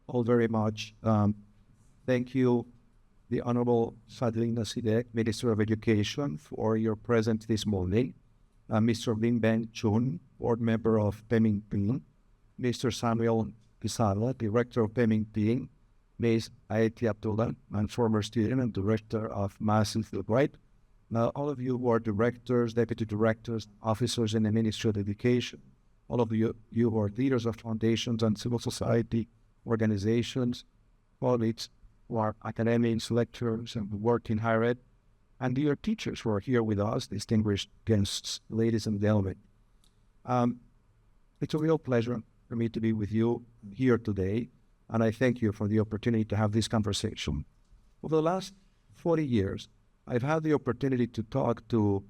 all very much. Thank you, the Honorable Fadlina Sidek, Minister of Education, for your presence this morning. Mr. Lin Ben Chun, Board Member of Pemingping, Mr. Samuel Pisala, Director of Pemingping, Ms. Aeti Abdullah, my former student and Director of Mass and Fulbright. Now, all of you who are directors, deputy directors, officers in the Ministry of Education, all of you who are leaders of foundations and civil society organizations, colleagues who are academics, lecturers, and who work in higher ed, and dear teachers who are here with us, distinguished guests, ladies and gentlemen. It's a real pleasure for me to be with you here today, and I thank you for the opportunity to have this conversation. Over the last 40 years, I've had the opportunity to talk to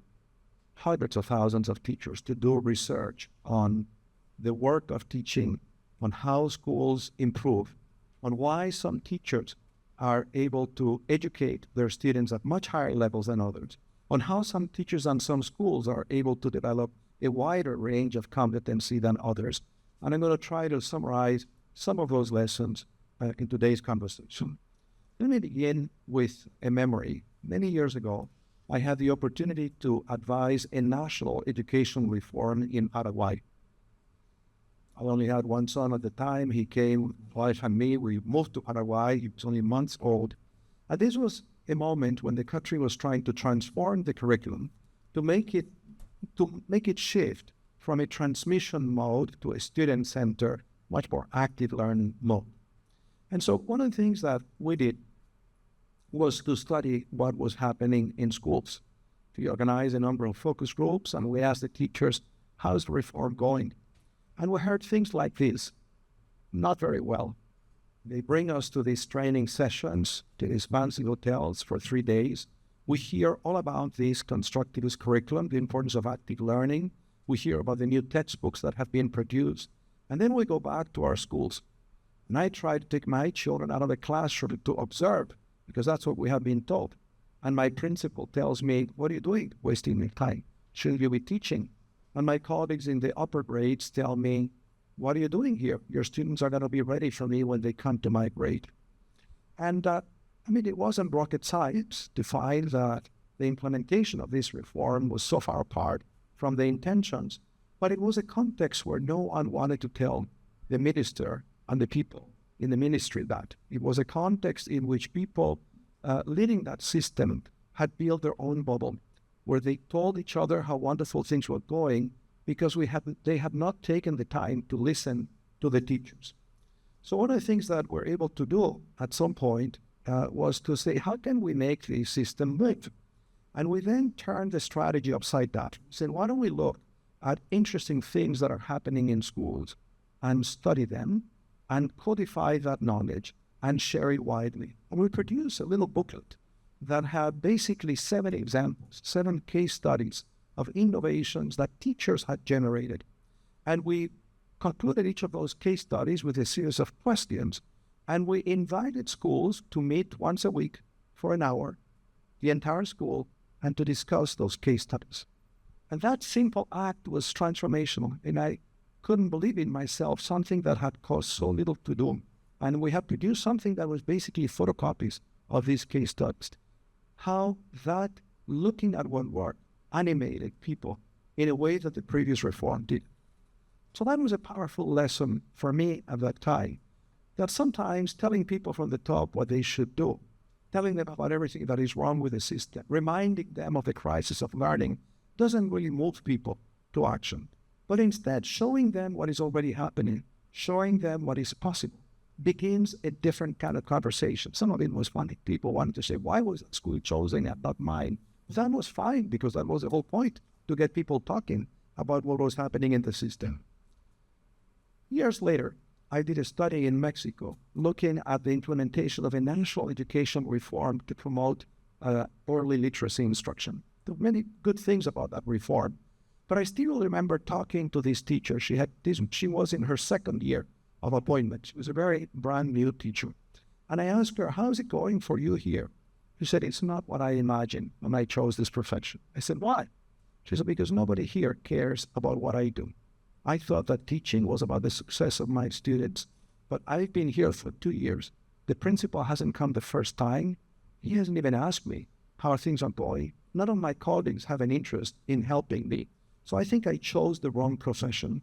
hundreds of thousands of teachers, to do research on the work of teaching, on how schools improve, on why some teachers are able to educate their students at much higher levels than others, on how some teachers and some schools are able to develop a wider range of competency than others. And I'm going to try to summarize some of those lessons in today's conversation. Let me begin with a memory. Many years ago, I had the opportunity to advise a national education reform in Paraguay. I only had one son at the time. He came, wife and me. We moved to Paraguay. He was only months old. And this was a moment when the country was trying to transform the curriculum to make it shift from a transmission mode to a student-centered, much more active learning mode. And so one of the things that we did was to study what was happening in schools. We organized a number of focus groups, and we asked the teachers, how's the reform going? And we heard things like this: not very well. They bring us to these training sessions, to these fancy hotels for 3 days. We hear all about this constructivist curriculum, the importance of active learning. We hear about the new textbooks that have been produced. And then we go back to our schools. And I try to take my children out of the classroom to observe, because that's what we have been told. And my principal tells me, what are you doing, wasting your time? Shouldn't you be teaching? And my colleagues in the upper grades tell me, what are you doing here? Your students are going to be ready for me when they come to my grade. And it wasn't rocket science to find that the implementation of this reform was so far apart from the intentions, but it was a context where no one wanted to tell the minister and the people in the ministry that. It was a context in which people leading that system had built their own bubble, where they told each other how wonderful things were going because they had not taken the time to listen to the teachers. So one of the things that we're able to do at some point was to say, how can we make the system move? And we then turned the strategy upside down. Said, why don't we look at interesting things that are happening in schools and study them and codify that knowledge and share it widely. And we produced a little booklet that had basically 7 examples, 7 case studies of innovations that teachers had generated. And we concluded each of those case studies with a series of questions. And we invited schools to meet once a week for an hour, the entire school, and to discuss those case studies. And that simple act was transformational. And I couldn't believe in myself, something that had cost so little to do. And we had produced something that was basically photocopies of these case studies. How that looking at one work animated people in a way that the previous reform did. So that was a powerful lesson for me at that time, that sometimes telling people from the top what they should do, telling them about everything that is wrong with the system, reminding them of the crisis of learning, doesn't really move people to action. But instead, showing them what is already happening, showing them what is possible, begins a different kind of conversation. Some of it was funny. People wanted to say, why was that school chosen and not mine? That was fine, because that was the whole point, to get people talking about what was happening in the system. Years later, I did a study in Mexico looking at the implementation of a national education reform to promote early literacy instruction. There were many good things about that reform. But I still remember talking to this teacher. She was in her 2nd year of appointment. She was a very brand new teacher. And I asked her, how's it going for you here? She said, it's not what I imagined when I chose this profession. I said, why? She said, because nobody here cares about what I do. I thought that teaching was about the success of my students. but I've been here for 2 years. The principal hasn't come the first time. He hasn't even asked me how things are going. None of my colleagues have an interest in helping me. So I think I chose the wrong profession.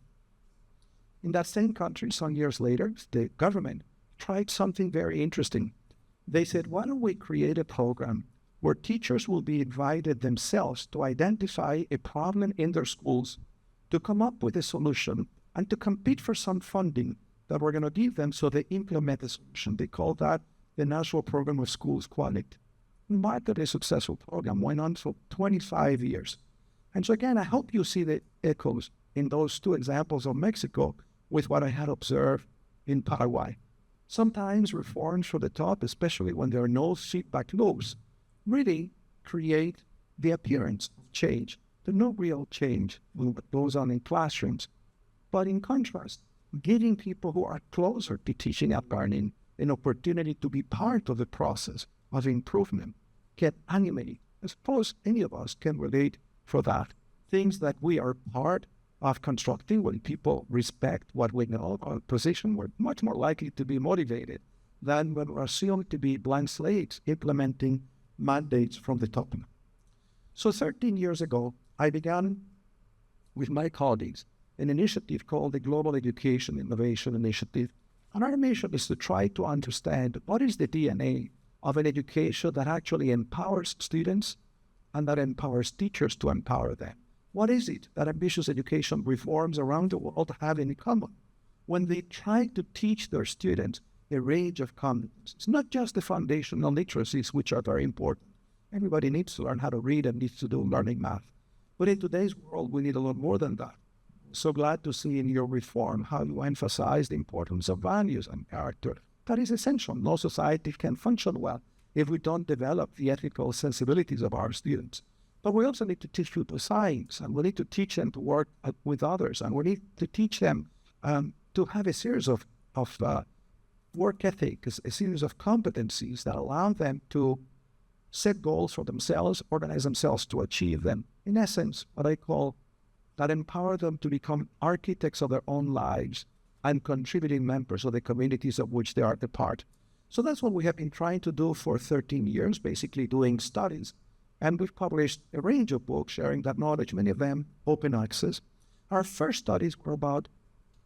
In that same country, some years later, the government tried something very interesting. They said, why don't we create a program where teachers will be invited themselves to identify a problem in their schools, to come up with a solution, and to compete for some funding that we're going to give them so they implement the solution. They call that the National Program of Schools Quality. Market a successful program went on for 25 years. And so again, I hope you see the echoes in those two examples of Mexico with what I had observed in Paraguay. Sometimes reforms from the top, especially when there are no feedback loops, really create the appearance of change. There's no real change in what goes on in classrooms. But in contrast, giving people who are closer to teaching and learning an opportunity to be part of the process of improvement can animate. I suppose any of us can relate for that. Things that we are part of constructing, when people respect what we know, our position, we're much more likely to be motivated than when we're assumed to be blank slates implementing mandates from the top. So 13 years ago, I began with my colleagues an initiative called the Global Education Innovation Initiative. And our mission is to try to understand what is the DNA of an education that actually empowers students and that empowers teachers to empower them. What is it that ambitious education reforms around the world have in common when they try to teach their students a range of competencies, not just the foundational literacies, which are very important. Everybody needs to learn how to read and needs to do learning math. But in today's world, we need a lot more than that. So glad to see in your reform how you emphasize the importance of values and character. That is essential. No society can function well if we don't develop the ethical sensibilities of our students. But we also need to teach people science, and we need to teach them to work with others, and we need to teach them to have a series of work ethic, a series of competencies that allow them to set goals for themselves, organize themselves to achieve them. In essence, what I call that empower them to become architects of their own lives and contributing members of the communities of which they are a part. So that's what we have been trying to do for 13 years, basically doing studies. And we've published a range of books sharing that knowledge, many of them open access. Our first studies were about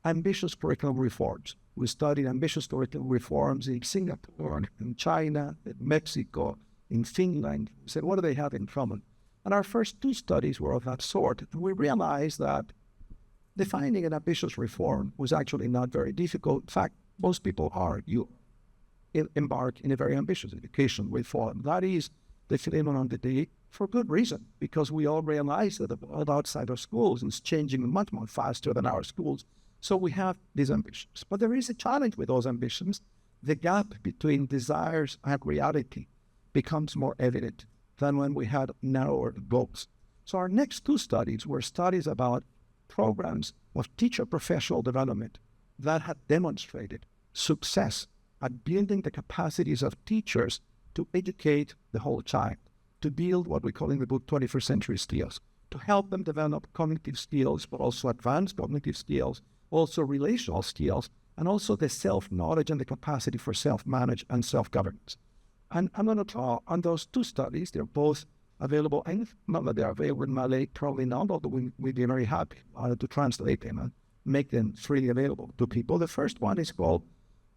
ambitious curriculum reforms. We studied ambitious curriculum reforms in Singapore, in China, in Mexico, in Finland. We said, what do they have in common? And our first two studies were of that sort. We realized that defining an ambitious reform was actually not very difficult. In fact, most people are. You embark in a very ambitious education reform. That is the phenomenon of the day for good reason, because we all realize that the world outside our schools is changing much more faster than our schools. So we have these ambitions. But there is a challenge with those ambitions. The gap between desires and reality becomes more evident than when we had narrower goals. So our next two studies were studies about programs of teacher professional development that had demonstrated success at building the capacities of teachers to educate the whole child, to build what we call in the book 21st century skills, to help them develop cognitive skills, but also advanced cognitive skills, also relational skills, and also the self-knowledge and the capacity for self-manage and self-governance. And I'm going to draw on those two studies. They're both available, and not that they're available in Malay, probably not, although we'd be very happy to translate them and make them freely available to people. The first one is called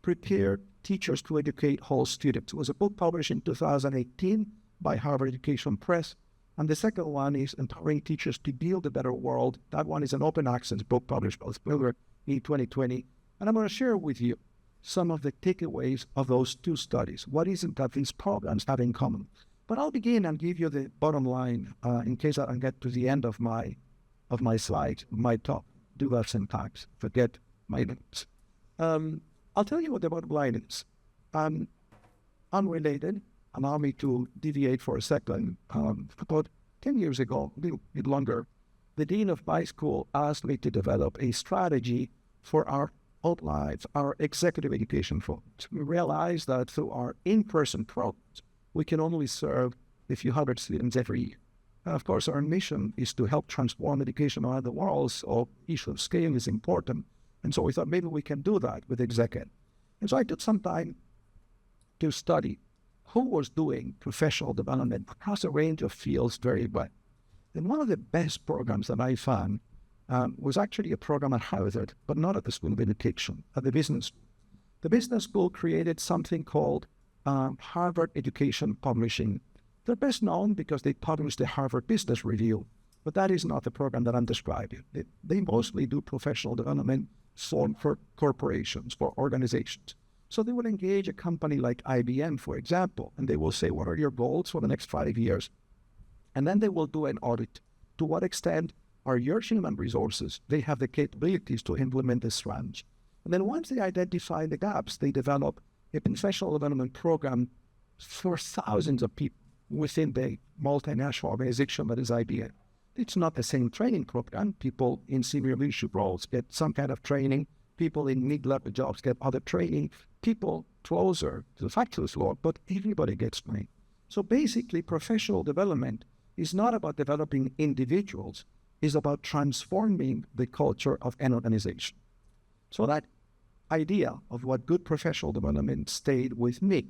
Prepare Teachers to Educate Whole Students. It was a book published in 2018 by Harvard Education Press. And the second one is Empowering Teachers to Build a Better World. That one is an open access book published by Spiller in 2020. And I'm going to share with you some of the takeaways of those two studies. What is it that these programs have in common? But I'll begin and give you the bottom line in case I don't get to the end of my slide, my talk. Do that sometimes. Forget my notes. I'll tell you what the bottom line is. Unrelated, allow me to deviate for a second. About 10 years ago, a little bit longer, the dean of my school asked me to develop a strategy for our own lives, our executive education programs. We realized that through our in-person programs, we can only serve a few hundred students every year. And of course, our mission is to help transform education around the world, so issue of scale is important. And so we thought maybe we can do that with executive. And so I took some time to study who was doing professional development across a range of fields very well. And one of the best programs that I found was actually a program at Harvard, but not at the School of Education, at the business school. The business school created something called Harvard Education Publishing. They're best known because they published the Harvard Business Review, but that is not the program that I'm describing. They mostly do professional development for corporations, for organizations. So they will engage a company like IBM, for example, and they will say, what are your goals for the next 5 years? And then they will do an audit. To what extent are your human resources? They have the capabilities to implement this strategy. And then once they identify the gaps, they develop a professional development program for thousands of people within the multinational organization that is IBM. It's not the same training program. People in senior leadership roles get some kind of training. People in mid-level jobs get other training. People closer to the factory floor, but everybody gets training. So basically, professional development is not about developing individuals. It's about transforming the culture of an organization. So that idea of what good professional development stayed with me,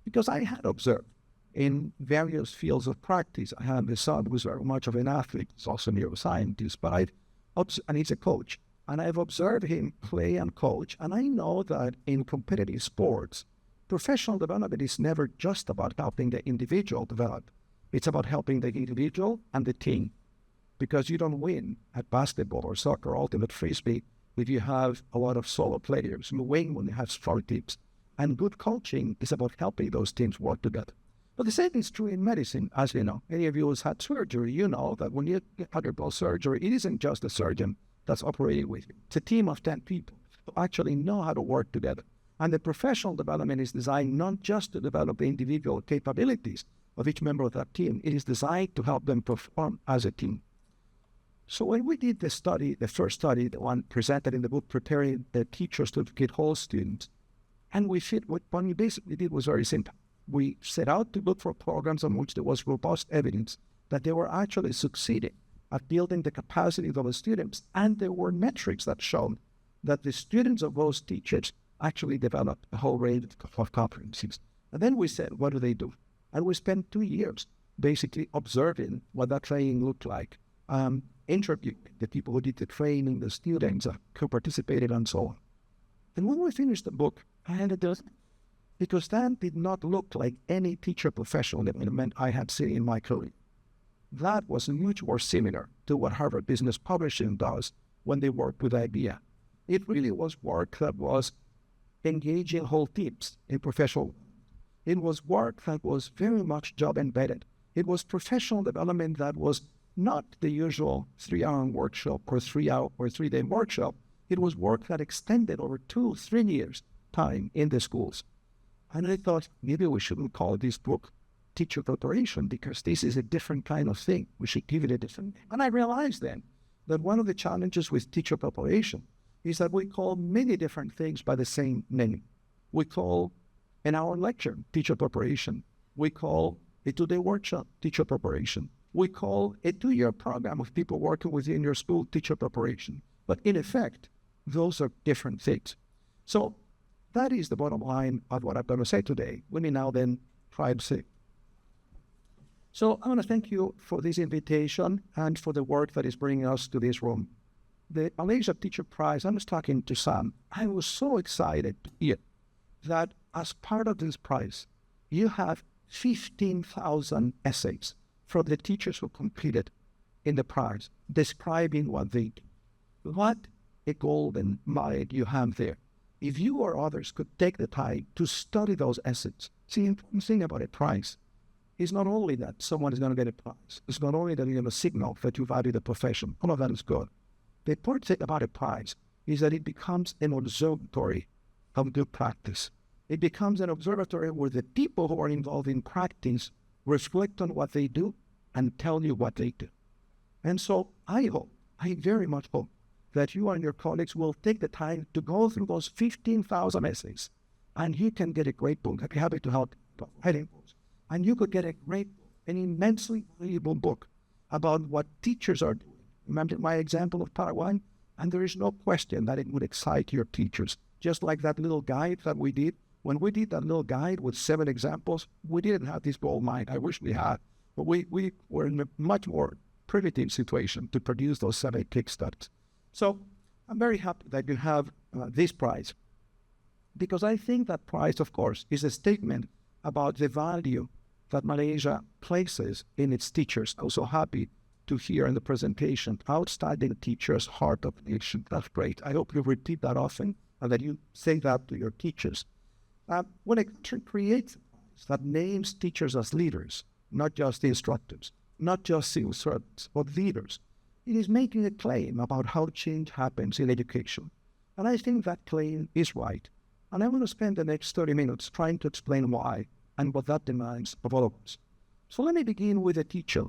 because I had observed in various fields of practice. I had a son who was very much of an athlete. He's also a neuroscientist, and he's a coach. And I've observed him play and coach. And I know that in competitive sports, professional development is never just about helping the individual develop. It's about helping the individual and the team. Because you don't win at basketball or soccer or ultimate frisbee if you have a lot of solo players. You win when you have strong teams. And good coaching is about helping those teams work together. But the same is true in medicine, as you know. Any of you who's had surgery, you know that when you undergo surgery, it isn't just a surgeon that's operating with you. It's a team of 10 people who actually know how to work together. And the professional development is designed not just to develop the individual capabilities of each member of that team. It is designed to help them perform as a team. So when we did the study, the first study, the one presented in the book, preparing the teachers to educate whole students, and what we basically did was very simple. We set out to look for programs on which there was robust evidence that they were actually succeeding at building the capacity of the students, and there were metrics that showed that the students of those teachers actually developed a whole range of competencies. And then we said, what do they do? And we spent 2 years basically observing what that training looked like, interviewing the people who did the training, the students who participated, and so on. And when we finished the book, I handed it, because that did not look like any teacher professional development I had seen in my career. That was much more similar to what Harvard Business Publishing does when they work with IBM. It really was work that was engaging whole teams in professional. It was work that was very much job embedded. It was professional development that was not the usual 3-hour workshop or 3-day workshop. It was work that extended over 2-3 years time in the schools. And I thought, maybe we shouldn't call this book teacher preparation, because this is a different kind of thing. We should give it a different name. And I realized then that one of the challenges with teacher preparation is that we call many different things by the same name. We call an hour lecture teacher preparation. We call a 2-day workshop teacher preparation. We call a 2-year program of people working within your school teacher preparation. But in effect, those are different things. So that is the bottom line of what I'm going to say today. Let me now then try to say. So I want to thank you for this invitation and for the work that is bringing us to this room. The Malaysia Teacher Prize, I was talking to Sam. I was so excited to hear that as part of this prize, you have 15,000 essays from the teachers who competed in the prize, describing what they do. What a golden mine you have there. If you or others could take the time to study those essays, see, the important thing about a prize is not only that someone is going to get a prize. It's not only that you're going to signal that you value the profession. All of that is good. The important thing about a prize is that it becomes an observatory of good practice. It becomes an observatory where the people who are involved in practice reflect on what they do and tell you what they do. And so I very much hope that you and your colleagues will take the time to go through those 15,000 essays, and you can get a great book. I'd be happy to help writing books. And you could get a great book, an immensely valuable book about what teachers are doing. Remember my example of Paraguay? And there is no question that it would excite your teachers just like that little guide that we did. When we did that little guide with 7 examples, we didn't have this gold mine. I wish we had, but we were in a much more primitive situation to produce those 7 case studies. So I'm very happy that you have this prize, because I think that prize, of course, is a statement about the value that Malaysia places in its teachers. I'm so happy to hear in the presentation, outstanding teachers, heart of the nation. That's great. I hope you repeat that often and that you say that to your teachers. When a country creates a prize that names teachers as leaders, not just instructors, not just civil servants, but leaders, it is making a claim about how change happens in education. And I think that claim is right. And I want to spend the next 30 minutes trying to explain why and what that demands of all of us. So let me begin with a teacher,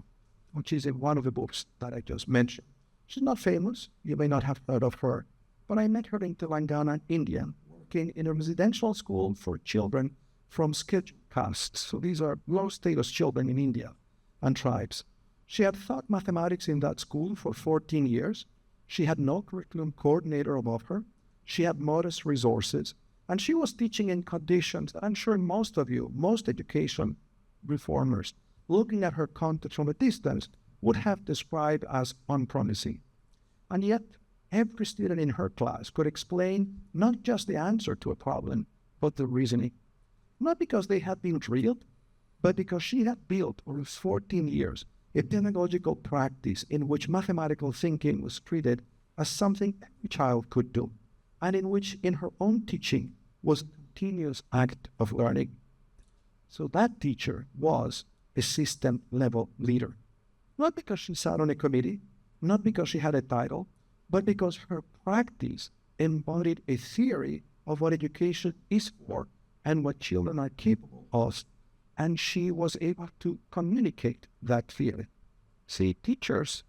which is in one of the books that I just mentioned. She's not famous. You may not have heard of her. But I met her in Telangana, India, working in a residential school for children from scheduled castes. So these are low-status children in India and tribes. She had taught mathematics in that school for 14 years. She had no curriculum coordinator above her. She had modest resources. And she was teaching in conditions that I'm sure most of you, most education reformers, looking at her content from a distance, would have described as unpromising. And yet, every student in her class could explain not just the answer to a problem, but the reasoning. Not because they had been drilled, but because she had built over 14 years a pedagogical practice in which mathematical thinking was treated as something every child could do, and in which, in her own teaching, was a continuous act of learning. So that teacher was a system-level leader, not because she sat on a committee, not because she had a title, but because her practice embodied a theory of what education is for and what children are capable of, and she was able to communicate that theory. See, teachers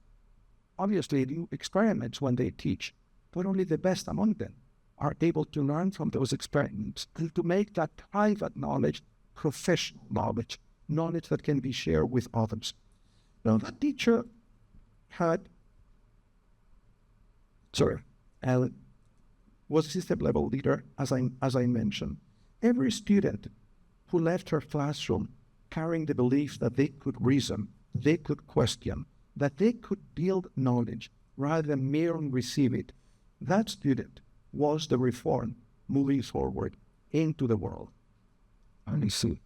obviously do experiments when they teach, but only the best among them are able to learn from those experiments and to make that private knowledge professional knowledge, knowledge that can be shared with others. Now, that teacher was a system-level leader, as I mentioned. Every student who left her classroom carrying the belief that they could reason, they could question, that they could build knowledge rather than merely receive it, that student was the reform moving forward into the world. And see.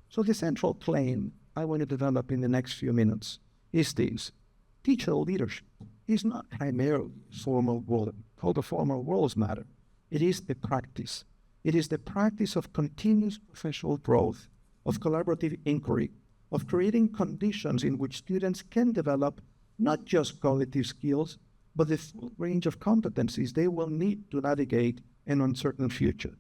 So the central claim I want to develop in the next few minutes is this. Teacher leadership is not primarily formal role, although formal roles matter. It is the practice. It is the practice of continuous professional growth, of collaborative inquiry, of creating conditions in which students can develop not just cognitive skills, but the full range of competencies they will need to navigate an uncertain future.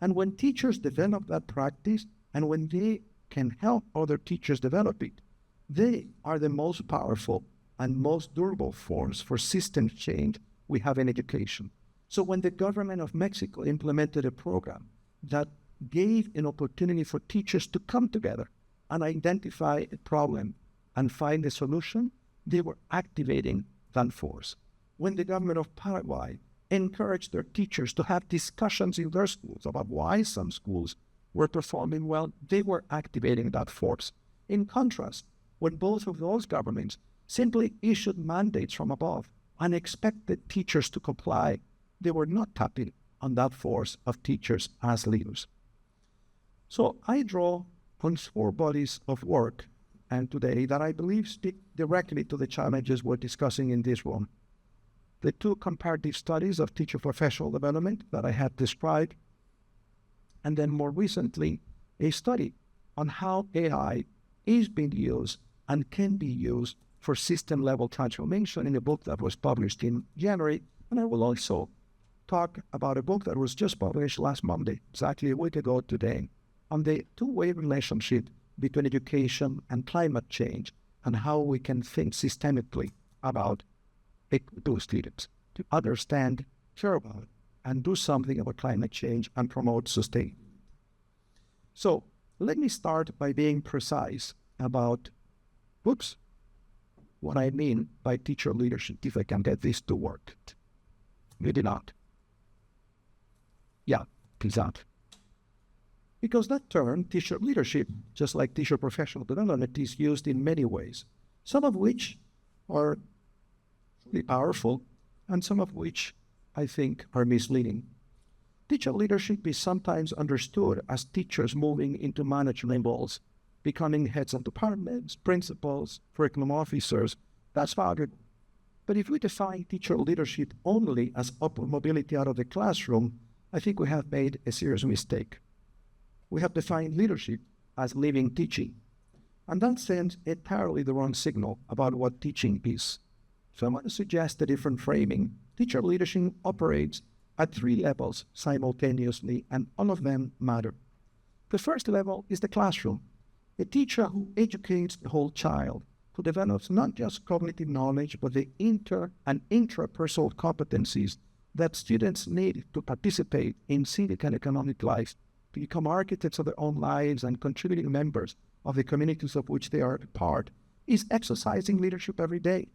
And when teachers develop that practice, and when they can help other teachers develop it, they are the most powerful and most durable force for system change we have in education. So when the government of Mexico implemented a program that gave an opportunity for teachers to come together and identify a problem and find a solution, they were activating that force. When the government of Paraguay encouraged their teachers to have discussions in their schools about why some schools were performing well, they were activating that force. In contrast, when both of those governments simply issued mandates from above and expected teachers to comply, they were not tapping on that force of teachers as leaders. So I draw on 4 bodies of work and today that I believe speak directly to the challenges we're discussing in this room. The 2 comparative studies of teacher professional development that I had described, and then more recently, a study on how AI is being used and can be used for system-level transformation in a book that was published in January. And I will also talk about a book that was just published last Monday, exactly a week ago today, on the 2-way relationship between education and climate change and how we can think systemically about those students to understand, care about, and do something about climate change and promote sustainability. So let me start by being precise about what I mean by teacher leadership, if I can get this to work. Maybe not. Yeah, exactly. Because that term, teacher leadership, just like teacher professional development, is used in many ways, some of which are really powerful, and some of which I think are misleading. Teacher leadership is sometimes understood as teachers moving into management roles, becoming heads of departments, principals, curriculum officers. That's valuable. But if we define teacher leadership only as upward mobility out of the classroom, I think we have made a serious mistake. We have defined leadership as living teaching, and that sends entirely the wrong signal about what teaching is. So I want to suggest a different framing. Teacher leadership operates at 3 levels simultaneously, and all of them matter. The first level is the classroom, a teacher who educates the whole child, who develops not just cognitive knowledge, but the inter and intrapersonal competencies that students need to participate in civic and economic life, to become architects of their own lives and contributing members of the communities of which they are a part, is exercising leadership every day.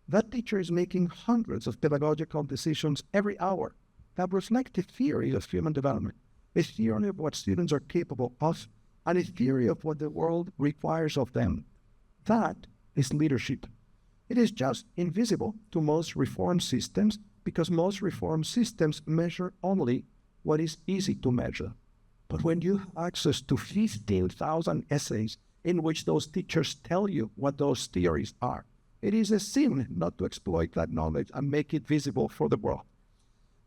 That teacher is making hundreds of pedagogical decisions every hour that reflect a theory of human development, a theory of what students are capable of, and a theory of what the world requires of them. That is leadership. It is just invisible to most reform systems because most reform systems measure only what is easy to measure. But when you have access to 15,000 essays in which those teachers tell you what those theories are, it is a sin not to exploit that knowledge and make it visible for the world.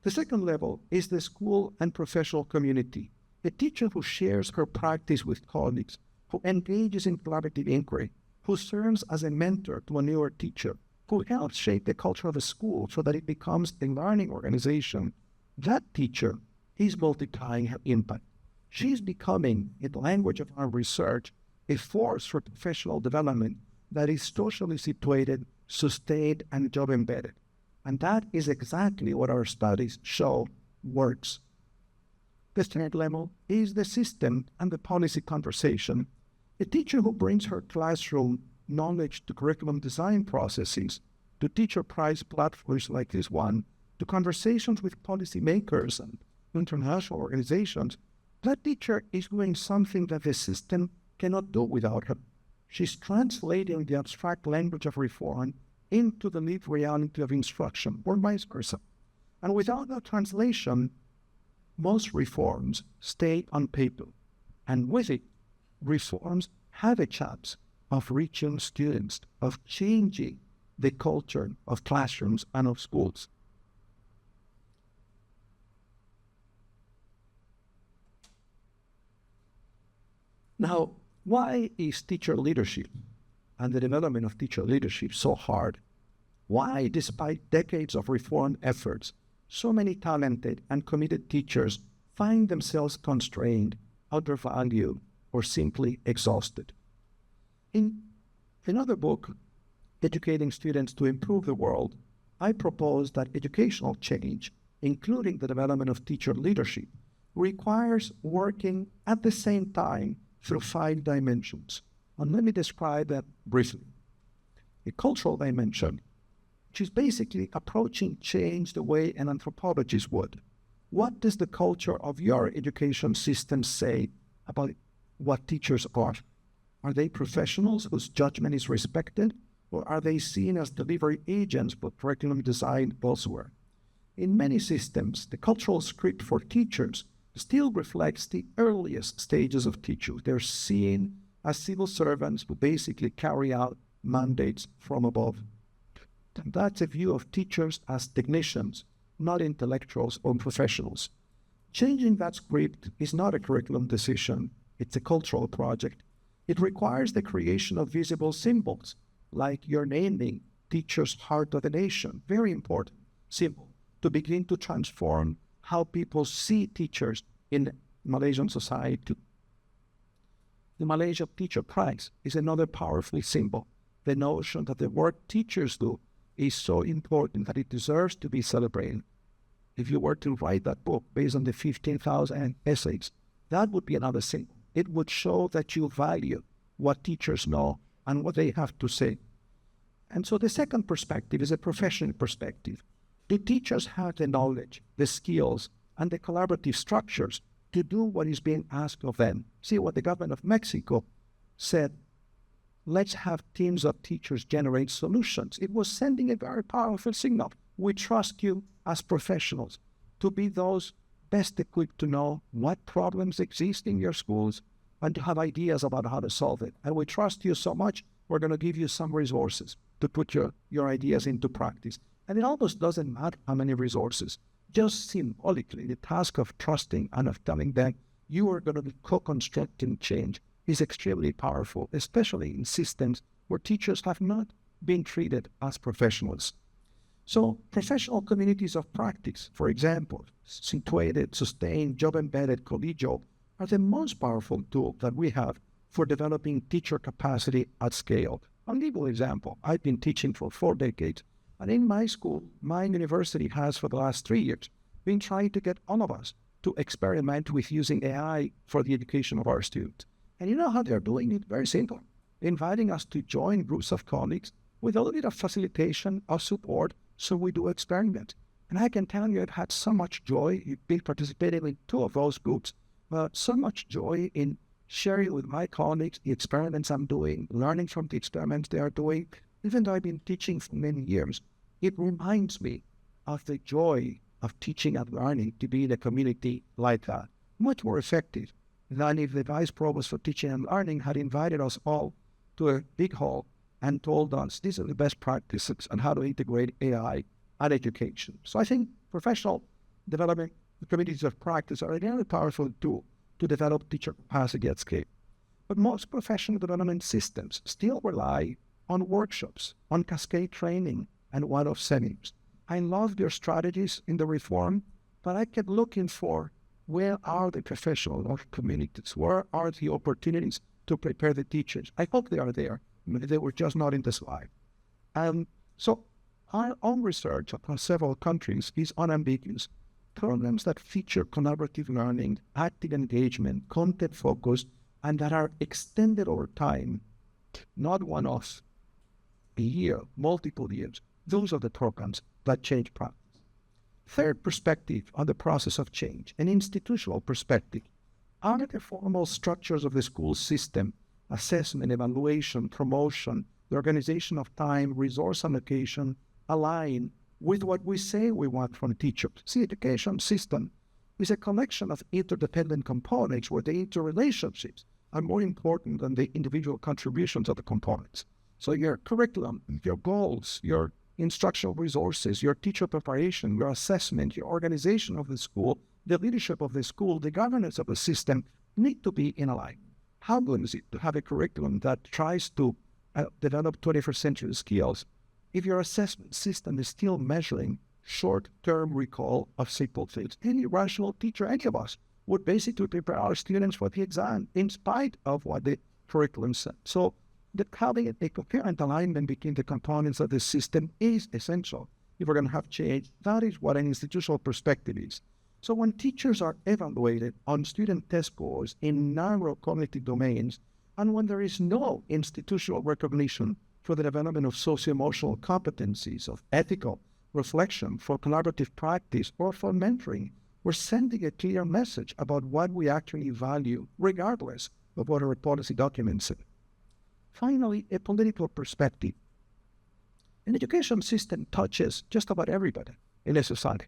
The second level is the school and professional community, a teacher who shares her practice with colleagues, who engages in collaborative inquiry, who serves as a mentor to a newer teacher, who helps shape the culture of a school so that it becomes a learning organization. That teacher is multiplying her impact. She's becoming, in the language of our research, a force for professional development that is socially situated, sustained, and job-embedded. And that is exactly what our studies show works. The third level is the system and the policy conversation. A teacher who brings her classroom knowledge to curriculum design processes, to teacher prize platforms like this one, to conversations with policymakers and international organizations, that teacher is doing something that the system cannot do without her. She's translating the abstract language of reform into the lived reality of instruction, or vice versa. And without that translation, most reforms stay on paper. And with it, reforms have a chance of reaching students, of changing the culture of classrooms and of schools. Now, why is teacher leadership and the development of teacher leadership so hard? Why, despite decades of reform efforts, so many talented and committed teachers find themselves constrained, undervalued, or simply exhausted? In another book, Educating Students to Improve the World, I propose that educational change, including the development of teacher leadership, requires working at the same time through 5 dimensions. And let me describe that briefly. A cultural dimension, which is basically approaching change the way an anthropologist would. What does the culture of your education system say about what teachers are? Are they professionals whose judgment is respected, or are they seen as delivery agents for curriculum design elsewhere? In many systems, the cultural script for teachers still reflects the earliest stages of teachers. They're seen as civil servants who basically carry out mandates from above. And that's a view of teachers as technicians, not intellectuals or professionals. Changing that script is not a curriculum decision, it's a cultural project. It requires the creation of visible symbols, like your naming, teacher's heart of the nation, very important symbol, to begin to transform how people see teachers in Malaysian society. The Malaysia Teacher Prize is another powerful symbol. The notion that the work teachers do is so important that it deserves to be celebrated. If you were to write that book based on the 15,000 essays, that would be another symbol. It would show that you value what teachers know and what they have to say. And so the second perspective is a professional perspective. Do teachers have the knowledge, the skills, and the collaborative structures to do what is being asked of them? See what the government of Mexico said, let's have teams of teachers generate solutions. It was sending a very powerful signal. We trust you as professionals to be those best equipped to know what problems exist in your schools and to have ideas about how to solve it. And we trust you so much, we're going to give you some resources to put your ideas into practice. And it almost doesn't matter how many resources. Just symbolically, the task of trusting and of telling them you are going to be co-constructing change is extremely powerful, especially in systems where teachers have not been treated as professionals. So professional communities of practice, for example, situated, sustained, job-embedded, collegial, are the most powerful tool that we have for developing teacher capacity at scale. I'll give you an example. I've been teaching for 4 decades, and in my school, my university has for the last 3 years been trying to get all of us to experiment with using AI for the education of our students. And you know how they're doing it? Very simple. Inviting us to join groups of colleagues with a little bit of facilitation, of support, so we do experiment. And I can tell you I've had so much joy. You've been participating in 2 of those groups, so much joy in sharing with my colleagues the experiments I'm doing, learning from the experiments they are doing. Even though I've been teaching for many years, it reminds me of the joy of teaching and learning to be in a community like that. Much more effective than if the vice provost for teaching and learning had invited us all to a big hall and told us these are the best practices on how to integrate AI and education. So I think professional development communities of practice are a very powerful tool to develop teacher capacity at scale. But most professional development systems still rely on workshops, on cascade training, and one-off settings. I love your strategies in the reform, but I kept looking for where are the professional communities? Where are the opportunities to prepare the teachers? I hope they are there. They were just not in the slide. So our own research across several countries is unambiguous. Programs that feature collaborative learning, active engagement, content-focused, and that are extended over time, not one-off, a year, multiple years. Those are the programs that change practice. Third perspective on the process of change, an institutional perspective. Are the formal structures of the school system, assessment, evaluation, promotion, the organization of time, resource allocation, align with what we say we want from teachers? See, education system is a collection of interdependent components where the interrelationships are more important than the individual contributions of the components. So your curriculum, your goals, your instructional resources, your teacher preparation, your assessment, your organization of the school, the leadership of the school, the governance of the system need to be in alignment. How good is it to have a curriculum that tries to develop 21st century skills if your assessment system is still measuring short-term recall of simple things? Any rational teacher, any of us, would basically prepare our students for the exam in spite of what the curriculum said. So having a coherent alignment between the components of the system is essential if we're going to have change. That is what an institutional perspective is. So when teachers are evaluated on student test scores in narrow cognitive domains, and when there is no institutional recognition for the development of socio-emotional competencies, of ethical reflection, for collaborative practice, or for mentoring, we're sending a clear message about what we actually value, regardless of what our policy documents say. Finally, a political perspective. An education system touches just about everybody in a society.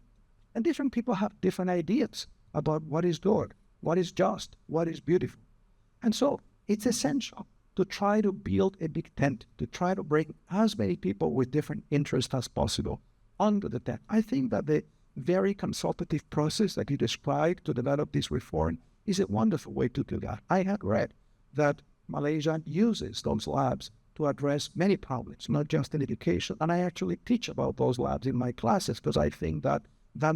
And different people have different ideas about what is good, what is just, what is beautiful. And so it's essential to try to build a big tent, to try to bring as many people with different interests as possible under the tent. I think that the very consultative process that you described to develop this reform is a wonderful way to do that. I had read that Malaysia uses those labs to address many problems, not just in education. And I actually teach about those labs in my classes because I think that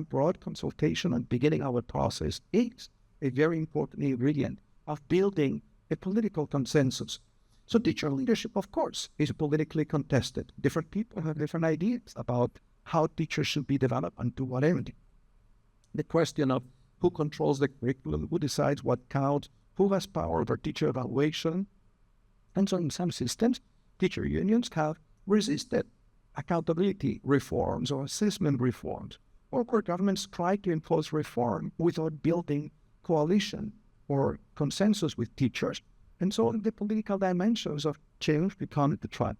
broad consultation and beginning our process is a very important ingredient of building a political consensus. So teacher leadership, of course, is politically contested. Different people have different ideas about how teachers should be developed and to what end. The question of who controls the curriculum, who decides what counts, who has power over teacher evaluation. And so in some systems, teacher unions have resisted accountability reforms or assessment reforms, or where governments try to impose reform without building coalition or consensus with teachers. And so the political dimensions of change become the trend.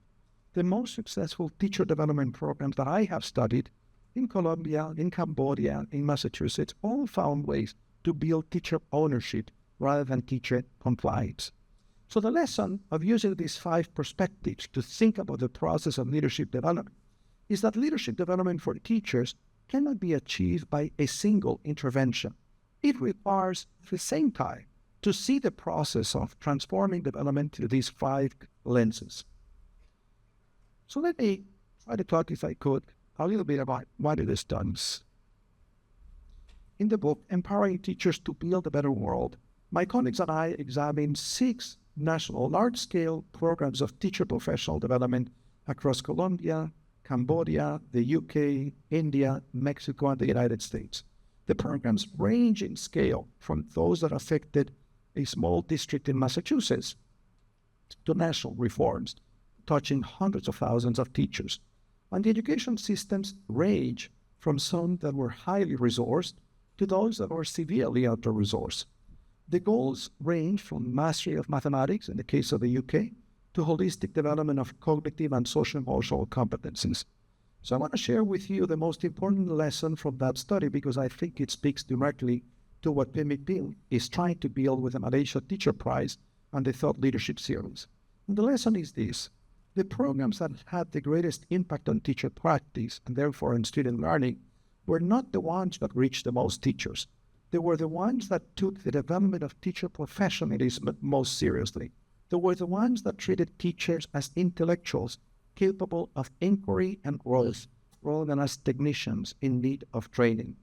The most successful teacher development programs that I have studied in Colombia, in Cambodia, in Massachusetts, all found ways to build teacher ownership rather than teacher compliance. So the lesson of using these 5 perspectives to think about the process of leadership development is that leadership development for teachers cannot be achieved by a single intervention. It requires, at the same time, to see the process of transforming development through these 5 lenses. So let me try to talk, if I could, a little bit about what it is done. In the book, Empowering Teachers to Build a Better World, my colleagues and I examined 6 national large-scale programs of teacher professional development across Colombia, Cambodia, the UK, India, Mexico, and the United States. The programs range in scale from those that affected a small district in Massachusetts to national reforms, touching hundreds of thousands of teachers. And the education systems range from some that were highly resourced to those that were severely under-resourced. The goals range from mastery of mathematics, in the case of the UK, to holistic development of cognitive and social-emotional competencies. So I want to share with you the most important lesson from that study because I think it speaks directly to what PMIP is trying to build with the Malaysia Teacher Prize and the Thought Leadership Series. And the lesson is this: the programs that had the greatest impact on teacher practice and therefore on student learning were not the ones that reached the most teachers. They were the ones that took the development of teacher professionalism most seriously. They were the ones that treated teachers as intellectuals capable of inquiry and growth rather than as technicians in need of training.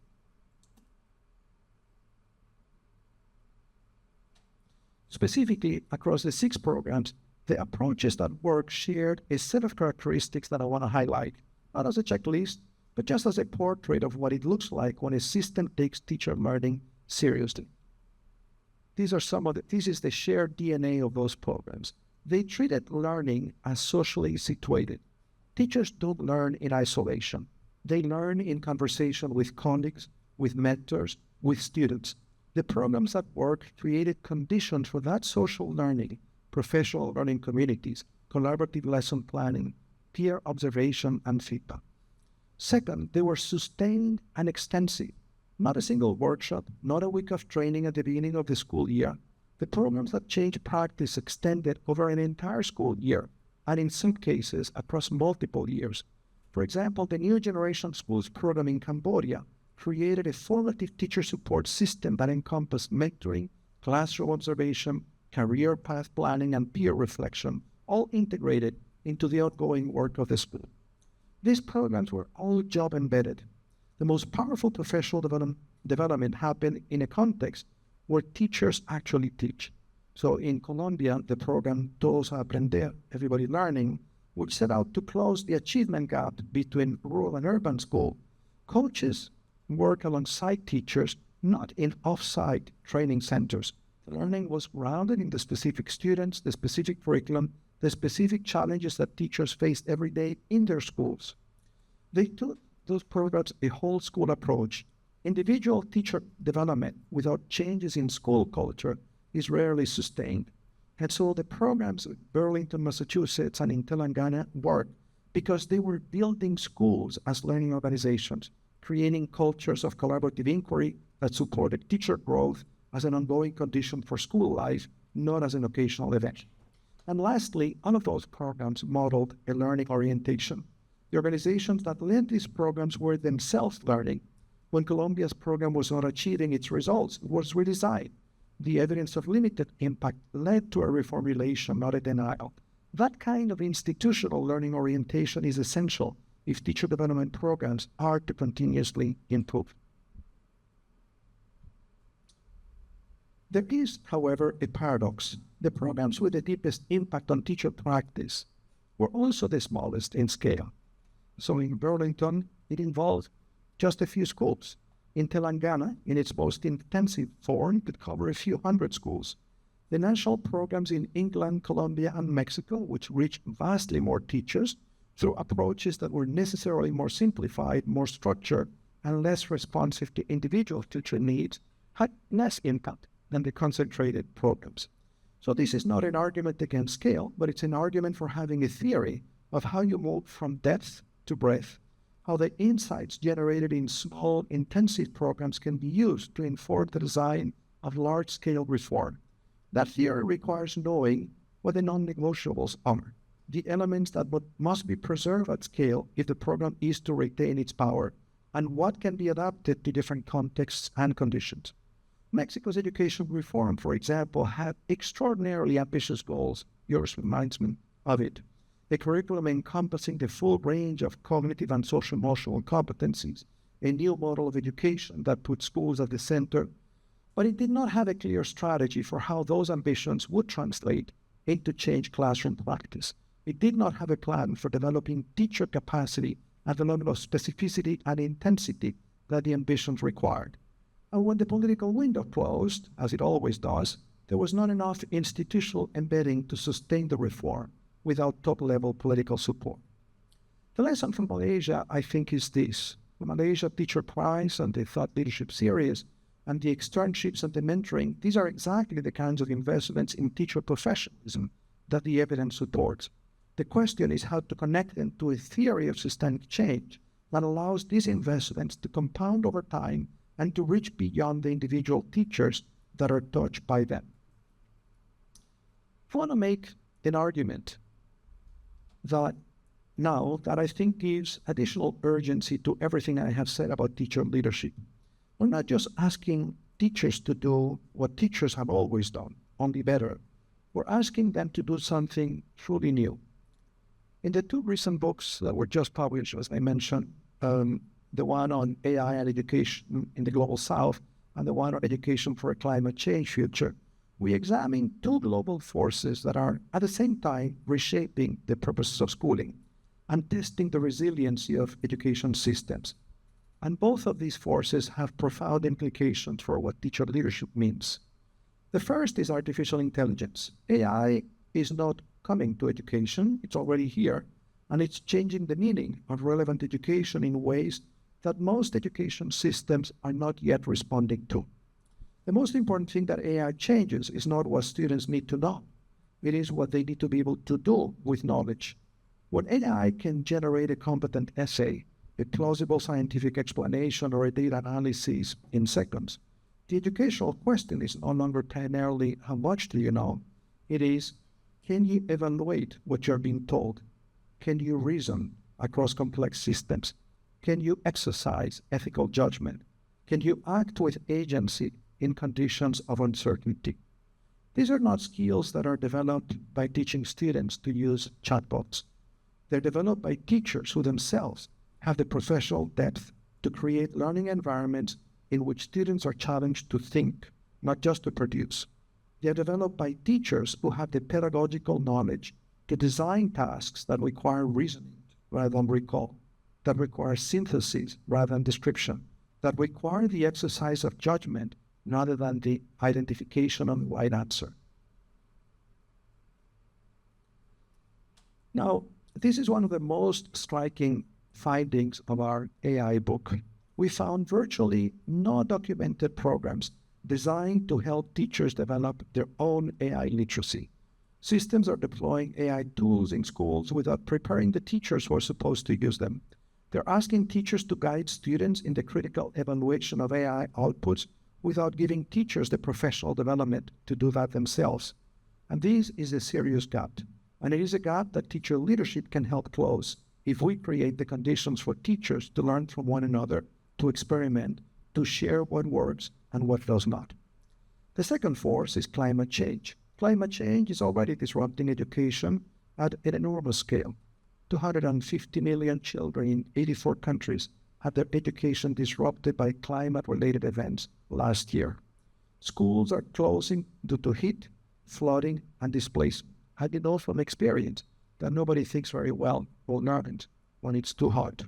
Specifically, across the 6 programs, the approaches that work shared a set of characteristics that I want to highlight, not as a checklist, but just as a portrait of what it looks like when a system takes teacher learning seriously. This is the shared DNA of those programs. They treated learning as socially situated. Teachers don't learn in isolation. They learn in conversation with colleagues, with mentors, with students. The programs at work created conditions for that social learning, professional learning communities, collaborative lesson planning, peer observation, and feedback. Second, they were sustained and extensive. Not a single workshop, not a week of training at the beginning of the school year. The programs that changed practice extended over an entire school year, and in some cases across multiple years. For example, the New Generation Schools program in Cambodia created a formative teacher support system that encompassed mentoring, classroom observation, career path planning, and peer reflection, all integrated into the ongoing work of the school. These programs were all job embedded. The most powerful professional development happened in a context where teachers actually teach. So in Colombia, the program Todos a Aprender, Everybody Learning, which set out to close the achievement gap between rural and urban school. Coaches work alongside teachers, not in off-site training centers. The learning was grounded in the specific students, the specific curriculum, the specific challenges that teachers faced every day in their schools. They took those programs a whole school approach. Individual teacher development without changes in school culture is rarely sustained. And so the programs in Burlington, Massachusetts, and in Telangana worked because they were building schools as learning organizations, creating cultures of collaborative inquiry that supported teacher growth as an ongoing condition for school life, not as an occasional event. And lastly, all of those programs modeled a learning orientation. The organizations that led these programs were themselves learning. When Colombia's program was not achieving its results, it was redesigned. The evidence of limited impact led to a reformulation, not a denial. That kind of institutional learning orientation is essential if teacher development programs are to continuously improve. There is, however, a paradox. The programs with the deepest impact on teacher practice were also the smallest in scale. So in Burlington, it involved just a few schools. In Telangana, in its most intensive form, could cover a few hundred schools. The national programs in England, Colombia, and Mexico, which reached vastly more teachers, through approaches that were necessarily more simplified, more structured, and less responsive to individual teacher needs, had less impact than the concentrated programs. So this is not an argument against scale, but it's an argument for having a theory of how you move from depth to breadth, how the insights generated in small, intensive programs can be used to inform the design of large-scale reform. That theory requires knowing what the non-negotiables are, the elements that must be preserved at scale if the program is to retain its power, and what can be adapted to different contexts and conditions. Mexico's education reform, for example, had extraordinarily ambitious goals. Yours reminds me of it. A curriculum encompassing the full range of cognitive and social-emotional competencies, a new model of education that put schools at the center, but it did not have a clear strategy for how those ambitions would translate into changed classroom practice. It did not have a plan for developing teacher capacity at the level of specificity and intensity that the ambitions required. And when the political window closed, as it always does, there was not enough institutional embedding to sustain the reform without top-level political support. The lesson from Malaysia, I think, is this. The Malaysia Teacher Prize and the Thought Leadership Series and the externships and the mentoring, these are exactly the kinds of investments in teacher professionalism that the evidence supports. The question is how to connect them to a theory of systemic change that allows these investments to compound over time and to reach beyond the individual teachers that are touched by them. I want to make an argument that now that I think gives additional urgency to everything I have said about teacher leadership. We're not just asking teachers to do what teachers have always done, only better. We're asking them to do something truly new. In the two recent books that were just published, as I mentioned, the one on AI and education in the Global South and the one on education for a climate change future, we examine two global forces that are at the same time reshaping the purposes of schooling and testing the resiliency of education systems. And both of these forces have profound implications for what teacher leadership means. The first is artificial intelligence. AI is not coming to education, it's already here, and it's changing the meaning of relevant education in ways that most education systems are not yet responding to. The most important thing that AI changes is not what students need to know. It is what they need to be able to do with knowledge. When AI can generate a competent essay, a plausible scientific explanation, or a data analysis in seconds, the educational question is no longer primarily how much do you know? It is, can you evaluate what you're being told? Can you reason across complex systems? Can you exercise ethical judgment? Can you act with agency in conditions of uncertainty? These are not skills that are developed by teaching students to use chatbots. They're developed by teachers who themselves have the professional depth to create learning environments in which students are challenged to think, not just to produce. They're developed by teachers who have the pedagogical knowledge to design tasks that require reasoning rather than recall, that require synthesis rather than description, that require the exercise of judgment rather than the identification of the right answer. Now, this is one of the most striking findings of our AI book. We found virtually no documented programs designed to help teachers develop their own AI literacy. Systems are deploying AI tools in schools without preparing the teachers who are supposed to use them. They're asking teachers to guide students in the critical evaluation of AI outputs without giving teachers the professional development to do that themselves. And this is a serious gap. And it is a gap that teacher leadership can help close if we create the conditions for teachers to learn from one another, to experiment, to share what works and what does not. The second force is climate change. Climate change is already disrupting education at an enormous scale. 250 million children in 84 countries had their education disrupted by climate-related events last year. Schools are closing due to heat, flooding, and displacement. I know from experience that nobody thinks very well or learns when it's too hot.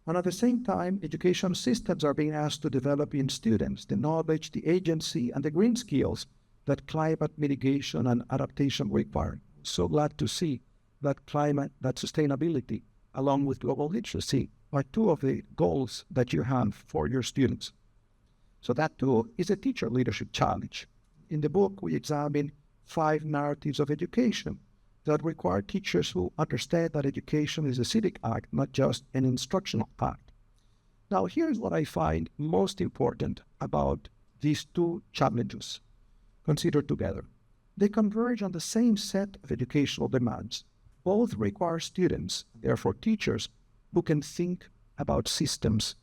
And at the same time, education systems are being asked to develop in students the knowledge, the agency, and the green skills that climate mitigation and adaptation require. So glad to see that climate, that sustainability along with global literacy, are two of the goals that you have for your students. So that too is a teacher leadership challenge. In the book, we examine 5 narratives of education that require teachers who understand that education is a civic act, not just an instructional act. Now, here's what I find most important about these 2 challenges considered together. They converge on the same set of educational demands. Both require students, therefore teachers, who can think about systems,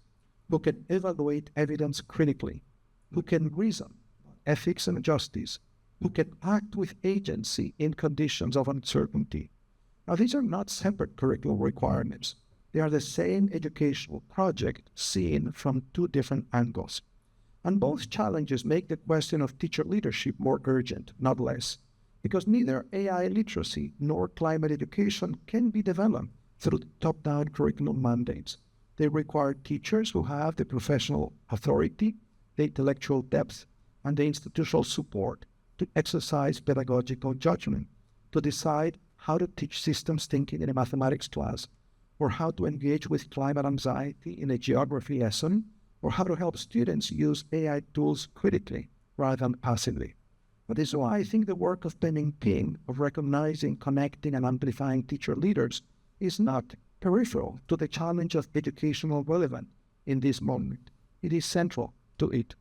who can evaluate evidence critically, who can reason ethics and justice, who can act with agency in conditions of uncertainty. Now, these are not separate curriculum requirements. They are the same educational project seen from 2 different angles. And both challenges make the question of teacher leadership more urgent, not less, because neither AI literacy nor climate education can be developed through top-down curriculum mandates. They require teachers who have the professional authority, the intellectual depth, and the institutional support to exercise pedagogical judgment, to decide how to teach systems thinking in a mathematics class, or how to engage with climate anxiety in a geography lesson, or how to help students use AI tools critically rather than passively. But this is why I think the work of Penning Ping, of recognizing, connecting, and amplifying teacher leaders, is not peripheral to the challenge of educational relevance in this moment. It is central to it.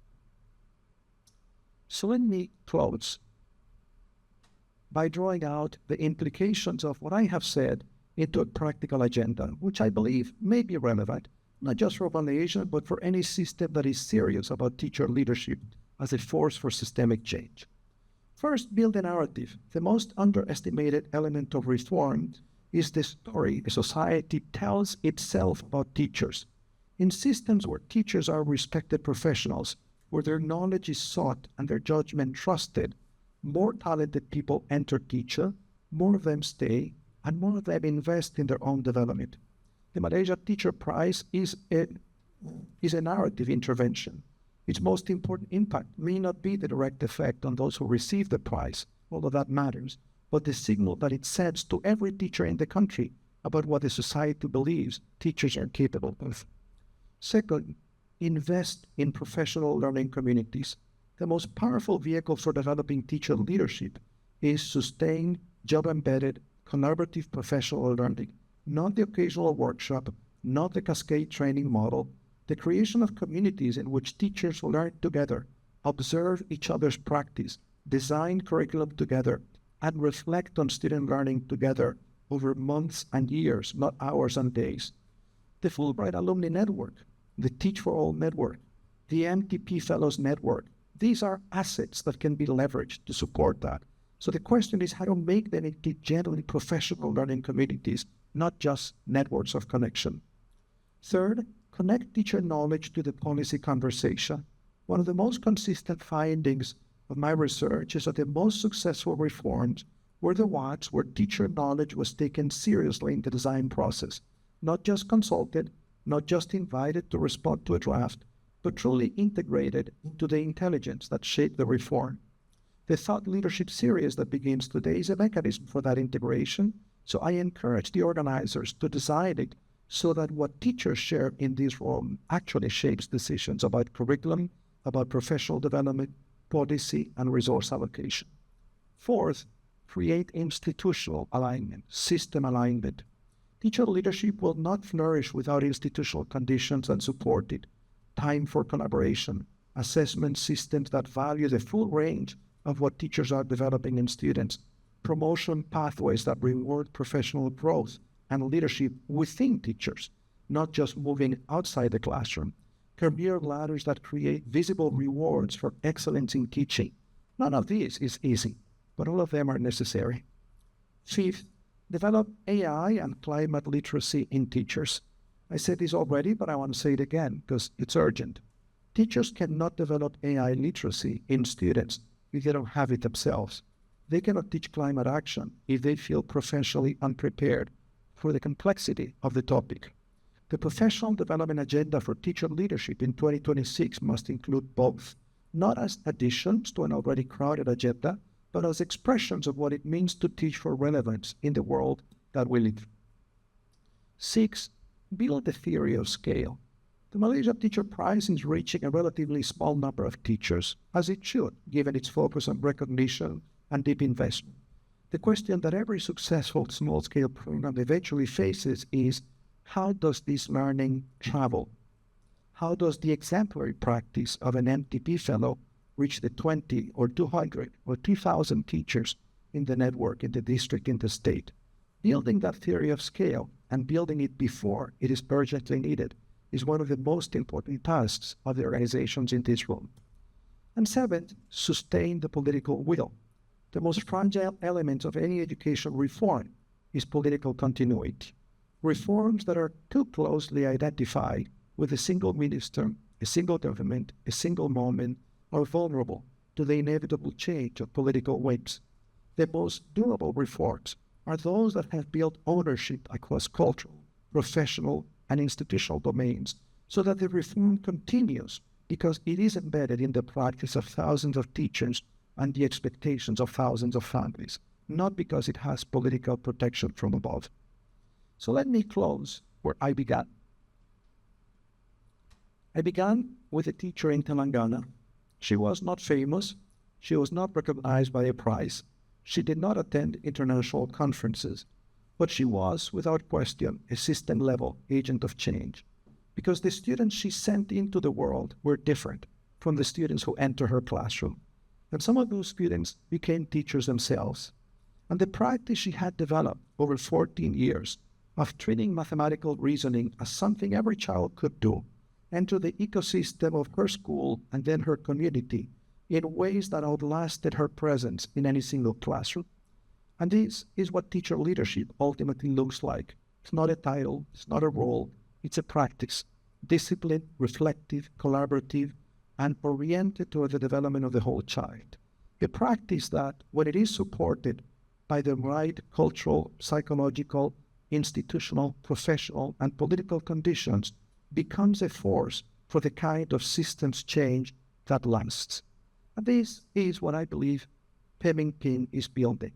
So let me close by drawing out the implications of what I have said into a practical agenda, which I believe may be relevant, not just for Malaysia, but for any system that is serious about teacher leadership as a force for systemic change. First, build a narrative. The most underestimated element of reform is the story a society tells itself about teachers. In systems where teachers are respected professionals, where their knowledge is sought and their judgment trusted, more talented people enter teacher, more of them stay, and more of them invest in their own development. The Malaysia Teacher Prize is a narrative intervention. Its most important impact may not be the direct effect on those who receive the prize, although that matters, but the signal that it sends to every teacher in the country about what the society believes teachers are capable of. Second, invest in professional learning communities. The most powerful vehicle for developing teacher leadership is sustained, job-embedded, collaborative professional learning, not the occasional workshop, not the cascade training model, the creation of communities in which teachers learn together, observe each other's practice, design curriculum together, and reflect on student learning together over months and years, not hours and days. The Fulbright Alumni Network, the Teach for All Network, the MTP Fellows Network, these are assets that can be leveraged to support that. So the question is how to make them into genuinely professional learning communities, not just networks of connection. Third, connect teacher knowledge to the policy conversation. One of the most consistent findings of my research is that the most successful reforms were the ones where teacher knowledge was taken seriously in the design process, not just consulted, not just invited to respond to a draft, but truly integrated into the intelligence that shaped the reform. The Thought Leadership series that begins today is a mechanism for that integration, so I encourage the organizers to design it so that what teachers share in this role actually shapes decisions about curriculum, about professional development, policy, and resource allocation. Fourth, create institutional alignment, system alignment. Teacher leadership will not flourish without institutional conditions that support it. Time for collaboration, assessment systems that value the full range of what teachers are developing in students, promotion pathways that reward professional growth and leadership within teachers, not just moving outside the classroom, career ladders that create visible rewards for excellence in teaching. None of this is easy, but all of them are necessary. Fifth, develop AI and climate literacy in teachers. I said this already, but I want to say it again because it's urgent. Teachers cannot develop AI literacy in students if they don't have it themselves. They cannot teach climate action if they feel professionally unprepared for the complexity of the topic. The professional development agenda for teacher leadership in 2026 must include both, not as additions to an already crowded agenda, but as expressions of what it means to teach for relevance in the world that we live. 6, build the theory of scale. The Malaysia Teacher Prize is reaching a relatively small number of teachers, as it should, given its focus on recognition and deep investment. The question that every successful small-scale program eventually faces is, how does this learning travel? How does the exemplary practice of an MTP fellow reach the 20 or 200 or 2,000 teachers in the network, in the district, in the state? Building that theory of scale and building it before it is urgently needed is one of the most important tasks of the organizations in this room. And 7, sustain the political will. The most fragile element of any education reform is political continuity. Reforms that are too closely identified with a single minister, a single government, a single moment, are vulnerable to the inevitable change of political winds. The most doable reforms are those that have built ownership across cultural, professional, and institutional domains, so that the reform continues because it is embedded in the practice of thousands of teachers and the expectations of thousands of families, not because it has political protection from above. So let me close where I began. I began with a teacher in Telangana. She was not famous. She was not recognized by a prize. She did not attend international conferences, but she was, without question, a system-level agent of change, because the students she sent into the world were different from the students who enter her classroom. And some of those students became teachers themselves. And the practice she had developed over 14 years of treating mathematical reasoning as something every child could do, enter the ecosystem of her school and then her community in ways that outlasted her presence in any single classroom. And this is what teacher leadership ultimately looks like. It's not a title, it's not a role, it's a practice. Disciplined, reflective, collaborative, and oriented toward the development of the whole child. A practice that, when it is supported by the right cultural, psychological, institutional, professional, and political conditions, becomes a force for the kind of systems change that lasts. And this is what I believe Pemingpin is building.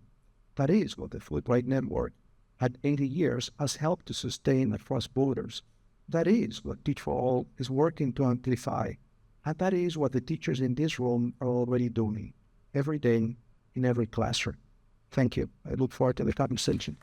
That is what the Fulbright Network at 80 years has helped to sustain across borders. That is what Teach for All is working to amplify. And that is what the teachers in this room are already doing every day in every classroom. Thank you. I look forward to the conversation.